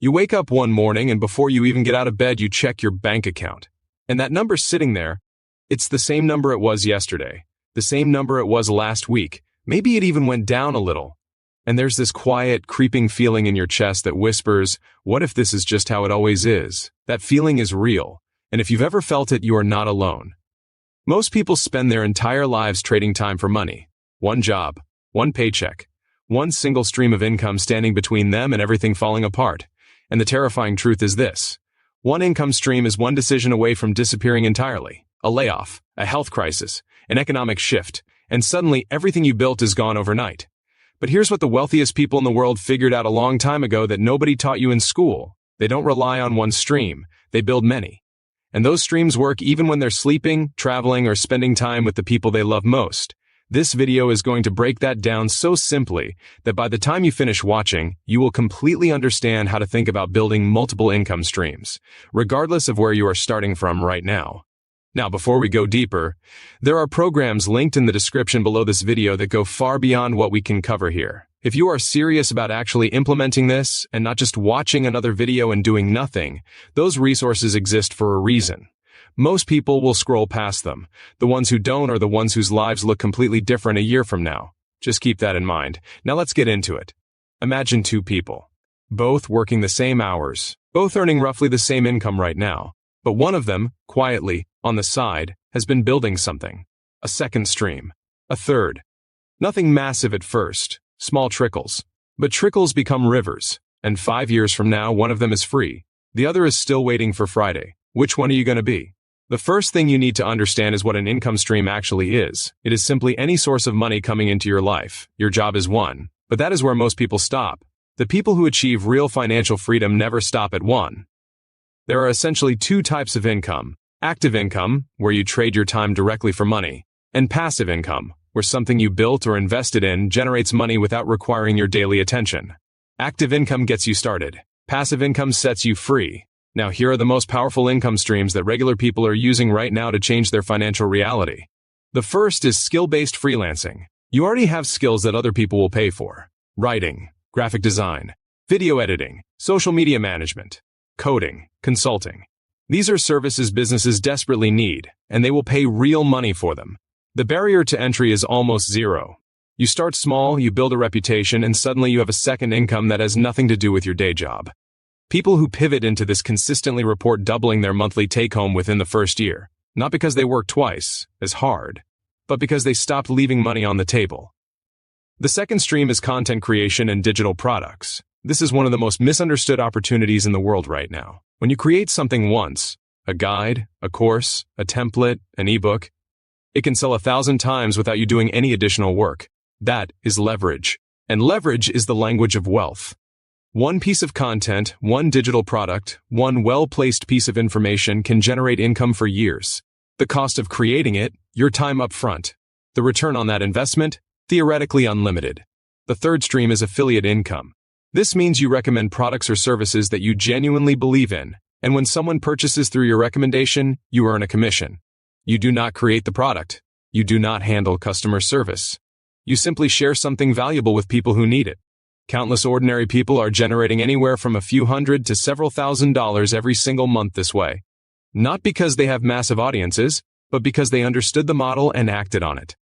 You wake up one morning and before you even get out of bed, you check your bank account. And that number's sitting there. It's the same number it was yesterday, the same number it was last week. Maybe it even went down a little. And there's this quiet, creeping feeling in your chest that whispers, what if this is just how it always is? That feeling is real. And if you've ever felt it, you are not alone. Most people spend their entire lives trading time for money. One job, one paycheck, one single stream of income standing between them and everything falling apart. And the terrifying truth is this. One income stream is one decision away from disappearing entirely. A layoff, a health crisis, an economic shift, and suddenly everything you built is gone overnight. But here's what the wealthiest people in the world figured out a long time ago that nobody taught you in school. They don't rely on one stream, they build many. And those streams work even when they're sleeping, traveling, or spending time with the people they love most. This video is going to break that down so simply that by the time you finish watching, you will completely understand how to think about building multiple income streams, regardless of where you are starting from right now. Now, before we go deeper, there are programs linked in the description below this video that go far beyond what we can cover here. If you are serious about actually implementing this and not just watching another video and doing nothing, those resources exist for a reason. Most people will scroll past them. The ones who don't are the ones whose lives look completely different a year from now. Just keep that in mind. Now let's get into it. Imagine two people, both working the same hours, both earning roughly the same income right now. But one of them, quietly, on the side, has been building something. A second stream. A third. Nothing massive at first, small trickles. But trickles become rivers, and 5 years from now, one of them is free. The other is still waiting for Friday. Which one are you going to be? The first thing you need to understand is what an income stream actually is. It is simply any source of money coming into your life. Your job is one. But that is where most people stop. The people who achieve real financial freedom never stop at one. There are essentially two types of income. Active income, where you trade your time directly for money, and passive income, where something you built or invested in generates money without requiring your daily attention. Active income gets you started. Passive income sets you free. Now here are the most powerful income streams that regular people are using right now to change their financial reality. The first is skill-based freelancing. You already have skills that other people will pay for. Writing, graphic design, video editing, social media management, coding, consulting. These are services businesses desperately need, and they will pay real money for them. The barrier to entry is almost zero. You start small, you build a reputation, and suddenly you have a second income that has nothing to do with your day job. People who pivot into this consistently report doubling their monthly take-home within the first year, not because they worked twice as hard, but because they stopped leaving money on the table. The second stream is content creation and digital products. This is one of the most misunderstood opportunities in the world right now. When you create something once, a guide, a course, a template, an ebook, it can sell 1,000 times without you doing any additional work. That is leverage. And leverage is the language of wealth. One piece of content, one digital product, one well-placed piece of information can generate income for years. The cost of creating it, your time up front. The return on that investment, theoretically unlimited. The third stream is affiliate income. This means you recommend products or services that you genuinely believe in, and when someone purchases through your recommendation, you earn a commission. You do not create the product. You do not handle customer service. You simply share something valuable with people who need it. Countless ordinary people are generating anywhere from a few hundred to several $1,000s every single month this way. Not because they have massive audiences, but because they understood the model and acted on it.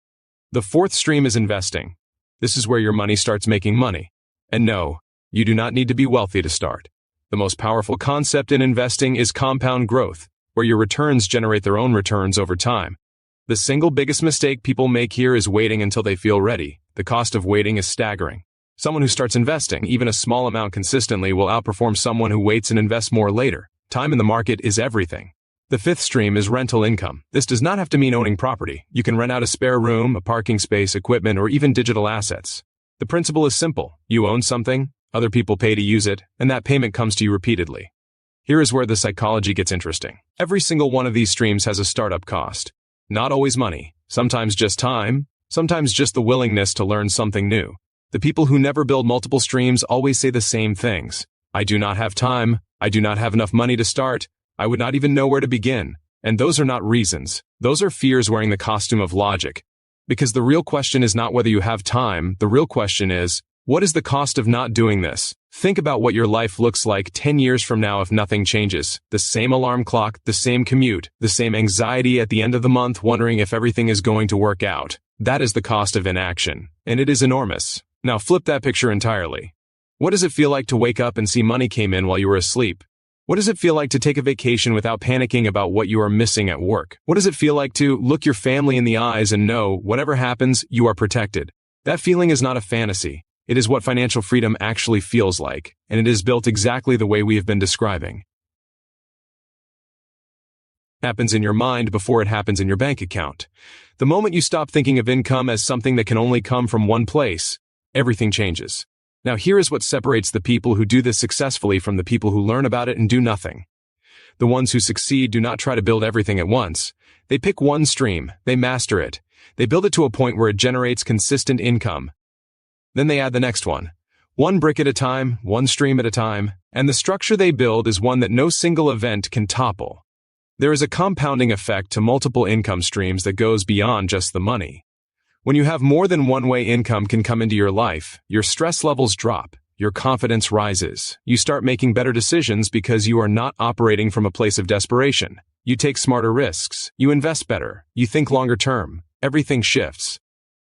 The fourth stream is investing. This is where your money starts making money. And no, you do not need to be wealthy to start. The most powerful concept in investing is compound growth, where your returns generate their own returns over time. The single biggest mistake people make here is waiting until they feel ready. The cost of waiting is staggering. Someone who starts investing, even a small amount consistently, will outperform someone who waits and invests more later. Time in the market is everything. The fifth stream is rental income. This does not have to mean owning property. You can rent out a spare room, a parking space, equipment, or even digital assets. The principle is simple. You own something, other people pay to use it, and that payment comes to you repeatedly. Here is where the psychology gets interesting. Every single one of these streams has a startup cost. Not always money, sometimes just time, sometimes just the willingness to learn something new. The people who never build multiple streams always say the same things. I do not have time, I do not have enough money to start, I would not even know where to begin. And those are not reasons. Those are fears wearing the costume of logic. Because the real question is not whether you have time, the real question is, what is the cost of not doing this? Think about what your life looks like 10 years from now if nothing changes. The same alarm clock, the same commute, the same anxiety at the end of the month wondering if everything is going to work out. That is the cost of inaction, and it is enormous. Now flip that picture entirely. What does it feel like to wake up and see money came in while you were asleep? What does it feel like to take a vacation without panicking about what you are missing at work? What does it feel like to look your family in the eyes and know, whatever happens, you are protected? That feeling is not a fantasy. It is what financial freedom actually feels like, and it is built exactly the way we have been describing. It happens in your mind before it happens in your bank account. The moment you stop thinking of income as something that can only come from one place, everything changes. Now here is what separates the people who do this successfully from the people who learn about it and do nothing. The ones who succeed do not try to build everything at once. They pick one stream, they master it. They build it to a point where it generates consistent income. Then they add the next one. One brick at a time, one stream at a time, and the structure they build is one that no single event can topple. There is a compounding effect to multiple income streams that goes beyond just the money. When you have more than one way income can come into your life, your stress levels drop, your confidence rises. You start making better decisions because you are not operating from a place of desperation. You take smarter risks, you invest better, you think longer term. Everything shifts.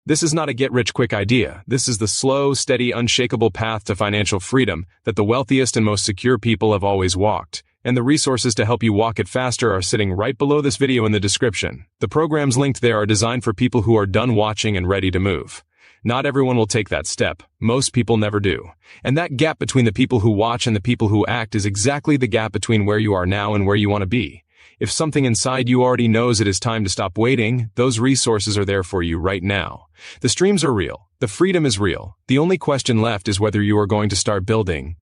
This is not a get-rich-quick idea. This is the slow, steady, unshakable path to financial freedom that the wealthiest and most secure people have always walked. And the resources to help you walk it faster are sitting right below this video in the description. The programs linked there are designed for people who are done watching and ready to move. Not everyone will take that step. Most people never do. And that gap between the people who watch and the people who act is exactly the gap between where you are now and where you want to be. If something inside you already knows it is time to stop waiting, those resources are there for you right now. The streams are real. The freedom is real. The only question left is whether you are going to start building